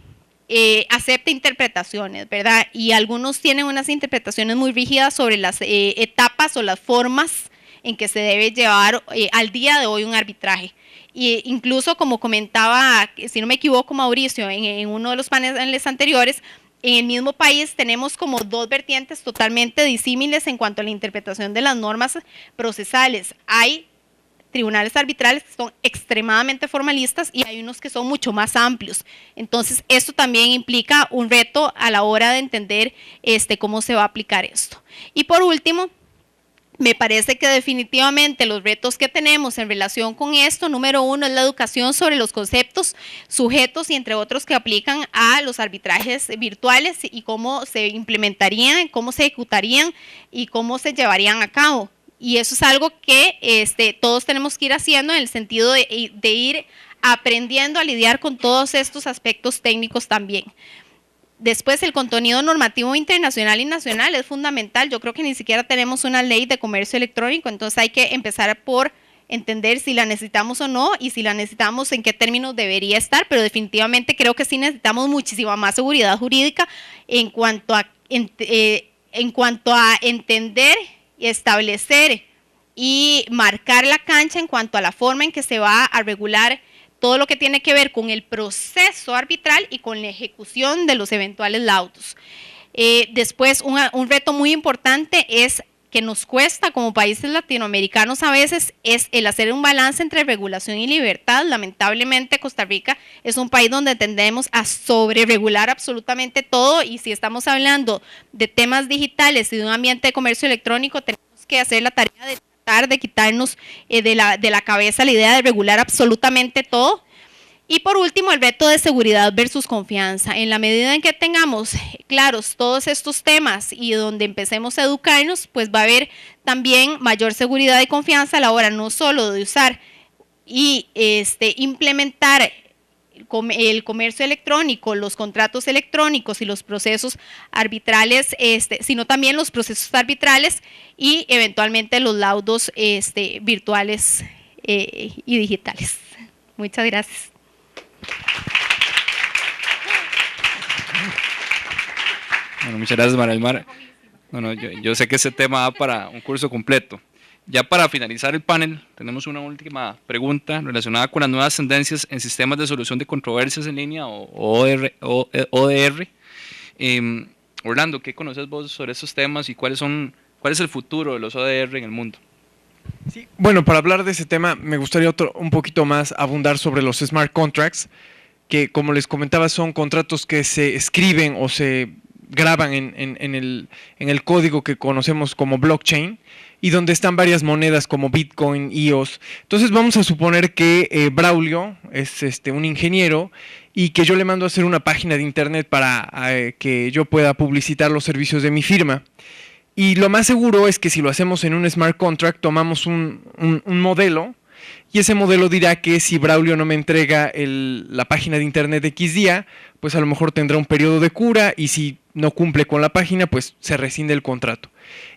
acepta interpretaciones, ¿verdad? Y algunos tienen unas interpretaciones muy rígidas sobre las etapas o las formas en que se debe llevar al día de hoy un arbitraje. Y incluso, como comentaba, si no me equivoco, Mauricio, en uno de los paneles anteriores, en el mismo país tenemos como dos vertientes totalmente disímiles en cuanto a la interpretación de las normas procesales. Hay tribunales arbitrales que son extremadamente formalistas y hay unos que son mucho más amplios. Entonces, esto también implica un reto a la hora de entender cómo se va a aplicar esto. Y por último, me parece que definitivamente los retos que tenemos en relación con esto, número uno, es la educación sobre los conceptos, sujetos y entre otros que aplican a los arbitrajes virtuales y cómo se implementarían, cómo se ejecutarían y cómo se llevarían a cabo. Y eso es algo que todos tenemos que ir haciendo en el sentido de ir aprendiendo a lidiar con todos estos aspectos técnicos también. Después, el contenido normativo internacional y nacional es fundamental. Yo creo que ni siquiera tenemos una ley de comercio electrónico, entonces hay que empezar por entender si la necesitamos o no y si la necesitamos en qué términos debería estar, pero definitivamente creo que sí necesitamos muchísima más seguridad jurídica en cuanto a entender y establecer y marcar la cancha en cuanto a la forma en que se va a regular todo lo que tiene que ver con el proceso arbitral y con la ejecución de los eventuales laudos. Después, un reto muy importante es que nos cuesta como países latinoamericanos a veces es el hacer un balance entre regulación y libertad. Lamentablemente, Costa Rica es un país donde tendemos a sobreregular absolutamente todo y si estamos hablando de temas digitales y de un ambiente de comercio electrónico, tenemos que hacer la tarea de quitarnos de la cabeza la idea de regular absolutamente todo. Y por último, el reto de seguridad versus confianza. En la medida en que tengamos claros todos estos temas y donde empecemos a educarnos, pues va a haber también mayor seguridad y confianza a la hora no solo de usar y implementar el comercio electrónico, los contratos electrónicos y los procesos arbitrales, sino también los procesos arbitrales y eventualmente los laudos virtuales y digitales. Muchas gracias. Bueno, muchas gracias, María del Mar. Yo sé que ese tema va para un curso completo. Ya para finalizar el panel, tenemos una última pregunta relacionada con las nuevas tendencias en sistemas de solución de controversias en línea o ODR. Orlando, ¿qué conoces vos sobre estos temas y cuál es el futuro de los ODR en el mundo? Sí, bueno, para hablar de ese tema me gustaría un poquito más abundar sobre los smart contracts, que como les comentaba son contratos que se escriben o se graban en el código que conocemos como blockchain y donde están varias monedas como Bitcoin, EOS. Entonces vamos a suponer que Braulio es un ingeniero y que yo le mando a hacer una página de internet para que yo pueda publicitar los servicios de mi firma. Y lo más seguro es que si lo hacemos en un smart contract, tomamos un modelo y ese modelo dirá que si Braulio no me entrega la página de internet X día, pues a lo mejor tendrá un periodo de cura y si no cumple con la página, pues se rescinde el contrato.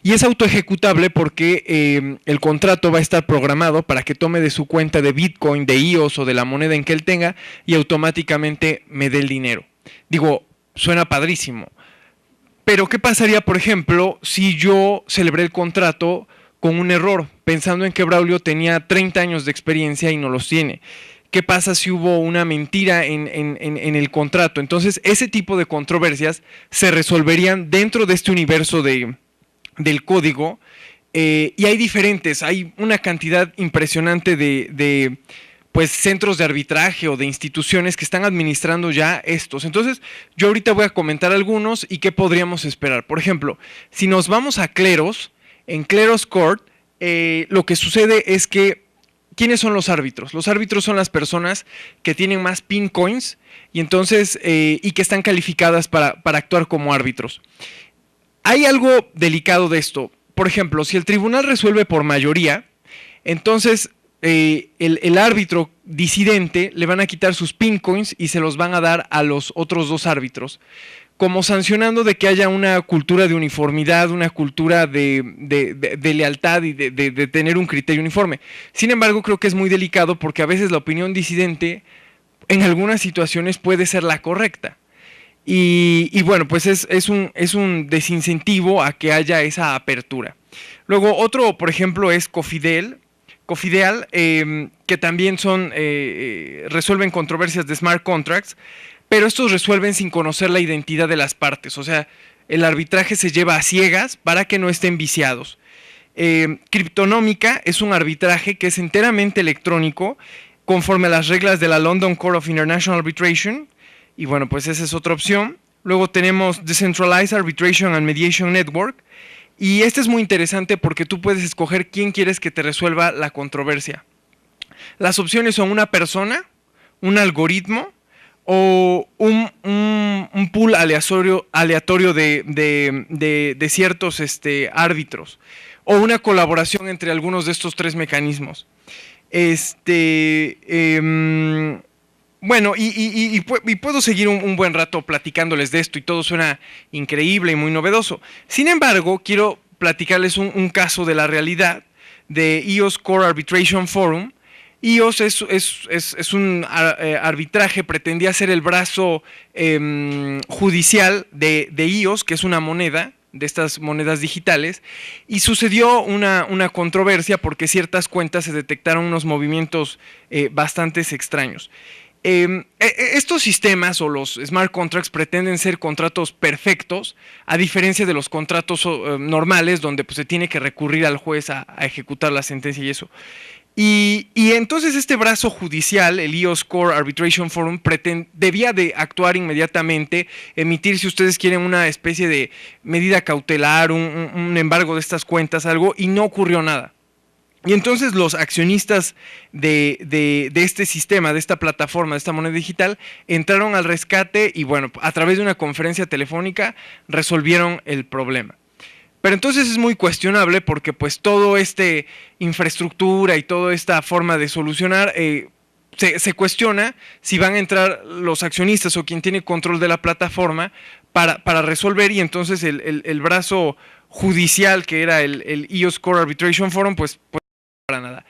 Y es autoejecutable porque el contrato va a estar programado para que tome de su cuenta de Bitcoin, de EOS o de la moneda en que él tenga y automáticamente me dé el dinero. Digo, suena padrísimo. Pero ¿qué pasaría, por ejemplo, si yo celebré el contrato con un error, pensando en que Braulio tenía 30 años de experiencia y no los tiene? ¿Qué pasa si hubo una mentira en el contrato? Entonces, ese tipo de controversias se resolverían dentro de este universo del código y hay diferentes, hay una cantidad impresionante de pues, centros de arbitraje o de instituciones que están administrando ya estos. Entonces, yo ahorita voy a comentar algunos y qué podríamos esperar. Por ejemplo, si nos vamos a Kleros, en Kleros Court, lo que sucede es que ¿quiénes son los árbitros? Los árbitros son las personas que tienen más pin coins y entonces y que están calificadas para actuar como árbitros. Hay algo delicado de esto. Por ejemplo, si el tribunal resuelve por mayoría, entonces el árbitro disidente le van a quitar sus pin coins y se los van a dar a los otros dos árbitros, como sancionando de que haya una cultura de uniformidad, una cultura de lealtad y de tener un criterio uniforme. Sin embargo, creo que es muy delicado porque a veces la opinión disidente en algunas situaciones puede ser la correcta. Y bueno, pues es un desincentivo a que haya esa apertura. Luego otro, por ejemplo, es Cofideal, que también resuelven controversias de smart contracts, pero estos resuelven sin conocer la identidad de las partes, o sea, el arbitraje se lleva a ciegas para que no estén viciados. Criptonómica es un arbitraje que es enteramente electrónico, conforme a las reglas de la London Court of International Arbitration, y bueno, pues esa es otra opción. Luego tenemos Decentralized Arbitration and Mediation Network, y este es muy interesante porque tú puedes escoger quién quieres que te resuelva la controversia. Las opciones son una persona, un algoritmo, o un pool aleatorio de ciertos árbitros, o una colaboración entre algunos de estos tres mecanismos. Bueno, y puedo seguir un buen rato platicándoles de esto y todo suena increíble y muy novedoso. Sin embargo, quiero platicarles un caso de la realidad de EOS Core Arbitration Forum. EOS es un arbitraje, pretendía ser el brazo judicial de EOS, que es una moneda, de estas monedas digitales, y sucedió una controversia porque ciertas cuentas se detectaron unos movimientos bastante extraños. Estos sistemas o los smart contracts pretenden ser contratos perfectos, a diferencia de los contratos normales, donde pues, se tiene que recurrir al juez a ejecutar la sentencia y eso. Y entonces este brazo judicial, el EOS Core Arbitration Forum, debía de actuar inmediatamente, emitir, si ustedes quieren, una especie de medida cautelar, un embargo de estas cuentas, algo, y no ocurrió nada. Y entonces los accionistas de este sistema, de esta plataforma, de esta moneda digital, entraron al rescate y bueno, a través de una conferencia telefónica resolvieron el problema. Pero entonces es muy cuestionable porque pues todo infraestructura y toda esta forma de solucionar se cuestiona si van a entrar los accionistas o quien tiene control de la plataforma para resolver, y entonces el brazo judicial que era el EOS Core Arbitration Forum pues para nada.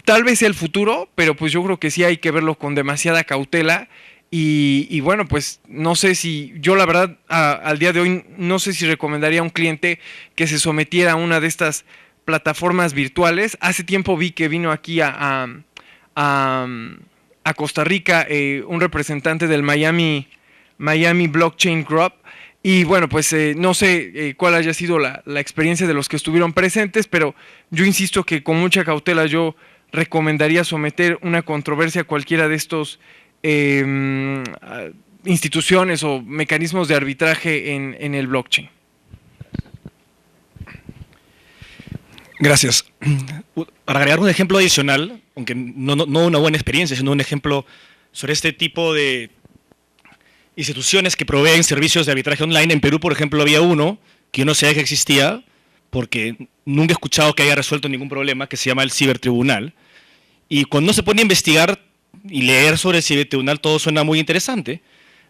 Tal vez sea el futuro, pero pues yo creo que sí hay que verlo con demasiada cautela. Y bueno, pues no sé si, yo la verdad al día de hoy no sé si recomendaría a un cliente que se sometiera a una de estas plataformas virtuales. Hace tiempo vi que vino aquí a Costa Rica un representante del Miami Blockchain Group, y bueno, pues no sé cuál haya sido la experiencia de los que estuvieron presentes, pero yo insisto que con mucha cautela yo recomendaría someter una controversia a cualquiera de estos instituciones o mecanismos de arbitraje en el blockchain. Gracias. Para agregar un ejemplo adicional, aunque no una buena experiencia, sino un ejemplo sobre este tipo de instituciones que proveen servicios de arbitraje online. En Perú, por ejemplo, había uno que yo no sabía que existía, porque nunca he escuchado que haya resuelto ningún problema, que se llama el Cibertribunal. Y cuando se pone a investigar, y leer sobre el cibertribunal todo suena muy interesante,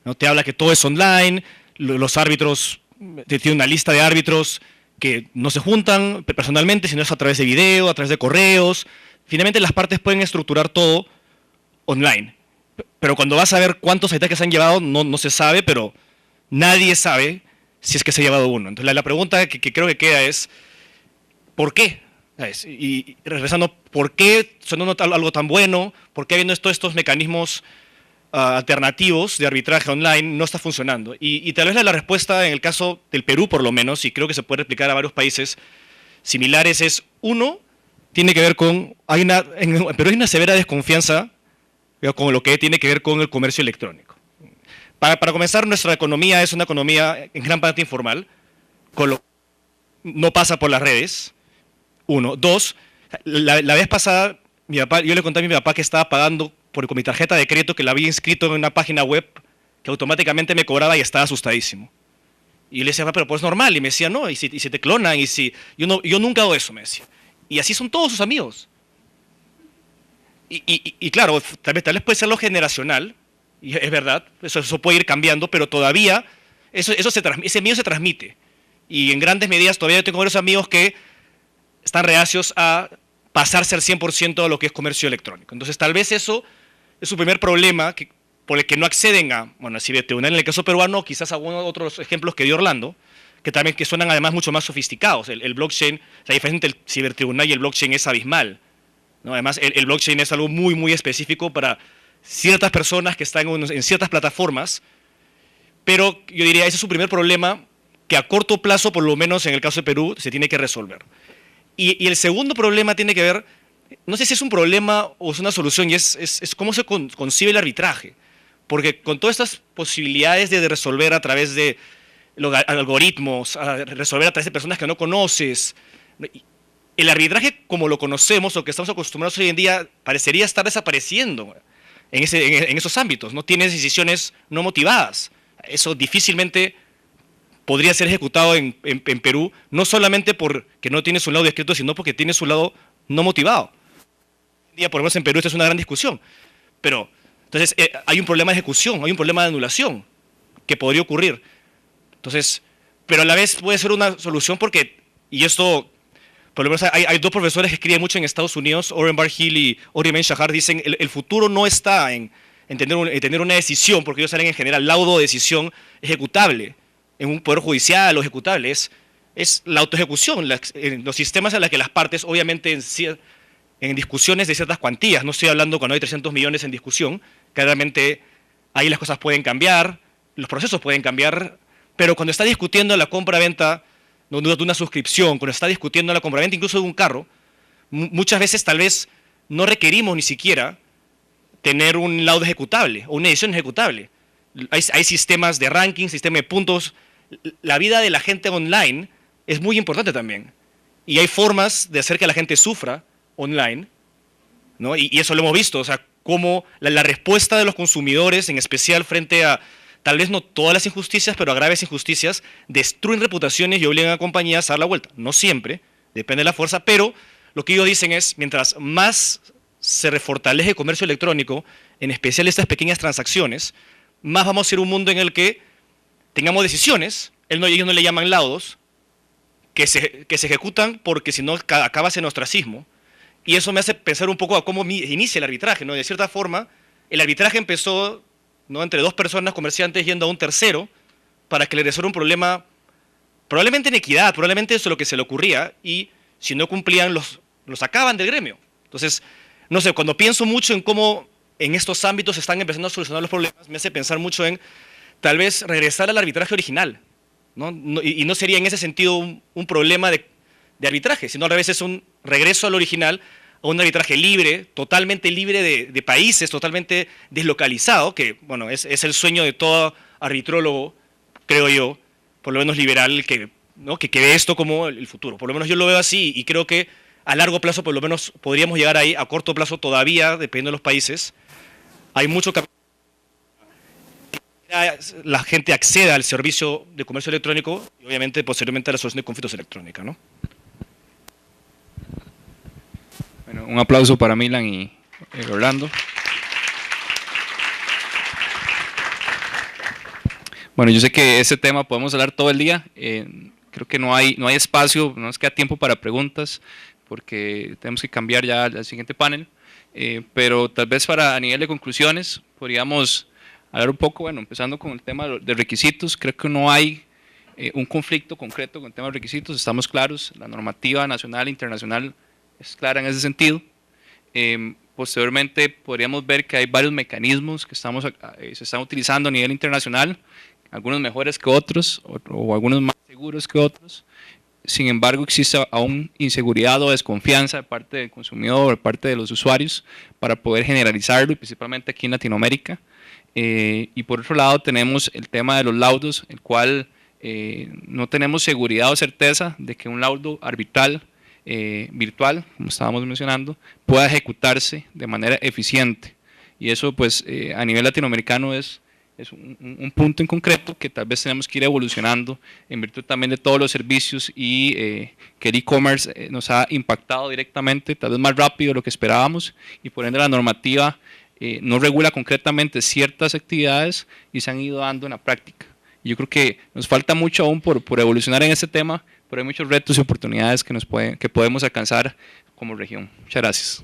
¿no? Te habla que todo es online, los árbitros, tiene una lista de árbitros que no se juntan personalmente, sino es a través de video, a través de correos. Finalmente las partes pueden estructurar todo online. Pero cuando vas a ver cuántos ataques han llevado, no se sabe, pero nadie sabe si es que se ha llevado uno. Entonces la pregunta que creo que queda es, ¿por qué? ¿Sabes? Y regresando, ¿por qué sonando algo tan bueno? ¿Por qué habiendo estos mecanismos alternativos de arbitraje online no está funcionando? Y tal vez la respuesta en el caso del Perú, por lo menos, y creo que se puede replicar a varios países similares, es, uno, tiene que ver con, en Perú hay una severa desconfianza con lo que tiene que ver con el comercio electrónico. Para comenzar, nuestra economía es una economía en gran parte informal, no pasa por las redes, uno. Dos, la vez pasada, yo le conté a mi papá que estaba pagando con mi tarjeta de crédito que la había inscrito en una página web que automáticamente me cobraba y estaba asustadísimo. Y yo le decía, pero pues es normal. Y me decía, no, y si te clonan, y si... Yo nunca hago eso, me decía. Y así son todos sus amigos. Y claro, tal vez puede ser lo generacional, y es verdad, eso puede ir cambiando, pero todavía ese miedo se transmite. Y en grandes medidas todavía yo tengo varios amigos que están reacios a pasarse al 100% a lo que es comercio electrónico. Entonces tal vez eso es su primer problema por el que no acceden a cibertribunal. En el caso peruano, quizás algunos otros ejemplos que dio Orlando, que suenan además mucho más sofisticados. El blockchain, la diferencia entre el cibertribunal y el blockchain es abismal, ¿no? Además, el blockchain es algo muy, muy específico para ciertas personas que están en ciertas plataformas, pero yo diría, ese es su primer problema que a corto plazo, por lo menos en el caso de Perú, se tiene que resolver. Y el segundo problema tiene que ver, no sé si es un problema o es una solución, y es cómo se concibe el arbitraje. Porque con todas estas posibilidades de resolver a través de los algoritmos, a resolver a través de personas que no conoces, el arbitraje como lo conocemos o que estamos acostumbrados hoy en día parecería estar desapareciendo en esos ámbitos. No tienes decisiones no motivadas. Eso difícilmente podría ser ejecutado en Perú, no solamente porque no tiene su lado descrito, sino porque tiene su lado no motivado. Hoy en día, por lo menos en Perú, esta es una gran discusión. Pero, entonces, hay un problema de ejecución, hay un problema de anulación que podría ocurrir. Entonces, pero a la vez puede ser una solución porque, y esto, por lo menos hay dos profesores que escriben mucho en Estados Unidos, Oren Bar-Hill y Ori Shahar, dicen el futuro no está en tener una decisión, porque ellos salen en general laudo de decisión ejecutable en un poder judicial o ejecutable, es la autoejecución, los sistemas en los que las partes, obviamente en discusiones de ciertas cuantías, no estoy hablando cuando hay 300 millones en discusión, claramente ahí las cosas pueden cambiar, los procesos pueden cambiar, pero cuando está discutiendo la compra-venta de una suscripción, cuando está discutiendo la compra-venta incluso de un carro, muchas veces tal vez no requerimos ni siquiera tener un laudo ejecutable o una decisión ejecutable. Hay sistemas de ranking, sistemas de puntos. La vida de la gente online es muy importante también. Y hay formas de hacer que la gente sufra online, ¿no? Y eso lo hemos visto, o sea, cómo la respuesta de los consumidores, en especial frente a, tal vez no todas las injusticias, pero a graves injusticias, destruyen reputaciones y obligan a compañías a dar la vuelta. No siempre, depende de la fuerza, pero lo que ellos dicen es, mientras más se refortalece el comercio electrónico, en especial estas pequeñas transacciones, más vamos a ser un mundo en el que tengamos decisiones, ellos no le llaman laudos, que se ejecutan porque si no acaba en ostracismo. Y eso me hace pensar un poco a cómo inicia el arbitraje, ¿no? De cierta forma, el arbitraje empezó, ¿no?, entre dos personas, comerciantes, yendo a un tercero para que le resuelva un problema, probablemente en equidad, probablemente eso es lo que se le ocurría, y si no cumplían, los sacaban del gremio. Entonces, no sé, cuando pienso mucho en cómo en estos ámbitos se están empezando a solucionar los problemas, me hace pensar mucho en tal vez regresar al arbitraje original, ¿no? Y no sería en ese sentido un problema de arbitraje, sino al revés es un regreso al original, a un arbitraje libre, totalmente libre de países, totalmente deslocalizado, que bueno, es el sueño de todo arbitrólogo, creo yo, por lo menos liberal, ¿no?, que ve esto como el futuro. Por lo menos yo lo veo así y creo que a largo plazo por lo menos podríamos llegar ahí. A corto plazo todavía, dependiendo de los países, hay mucho que la gente acceda al servicio de comercio electrónico y obviamente posteriormente a la solución de conflictos electrónica, ¿no? Bueno, un aplauso para Milan y Orlando. Bueno, yo sé que ese tema podemos hablar todo el día. Creo que no hay espacio, no nos queda tiempo para preguntas porque tenemos que cambiar ya al siguiente panel. Pero tal vez a nivel de conclusiones podríamos hablar un poco, bueno, empezando con el tema de requisitos. Creo que no hay un conflicto concreto con el tema de requisitos, estamos claros, la normativa nacional e internacional es clara en ese sentido. Posteriormente podríamos ver que hay varios mecanismos que se están utilizando a nivel internacional, algunos mejores que otros o algunos más seguros que otros. Sin embargo, existe aún inseguridad o desconfianza de parte del consumidor, de parte de los usuarios, para poder generalizarlo, y principalmente aquí en Latinoamérica. Y por otro lado tenemos el tema de los laudos, el cual no tenemos seguridad o certeza de que un laudo arbitral virtual, como estábamos mencionando, pueda ejecutarse de manera eficiente. Y eso pues a nivel latinoamericano es un punto en concreto que tal vez tenemos que ir evolucionando en virtud también de todos los servicios y que el e-commerce nos ha impactado directamente, tal vez más rápido de lo que esperábamos, y por ende la normativa no regula concretamente ciertas actividades y se han ido dando en la práctica. Y yo creo que nos falta mucho aún por evolucionar en este tema, pero hay muchos retos y oportunidades que podemos alcanzar como región. Muchas gracias.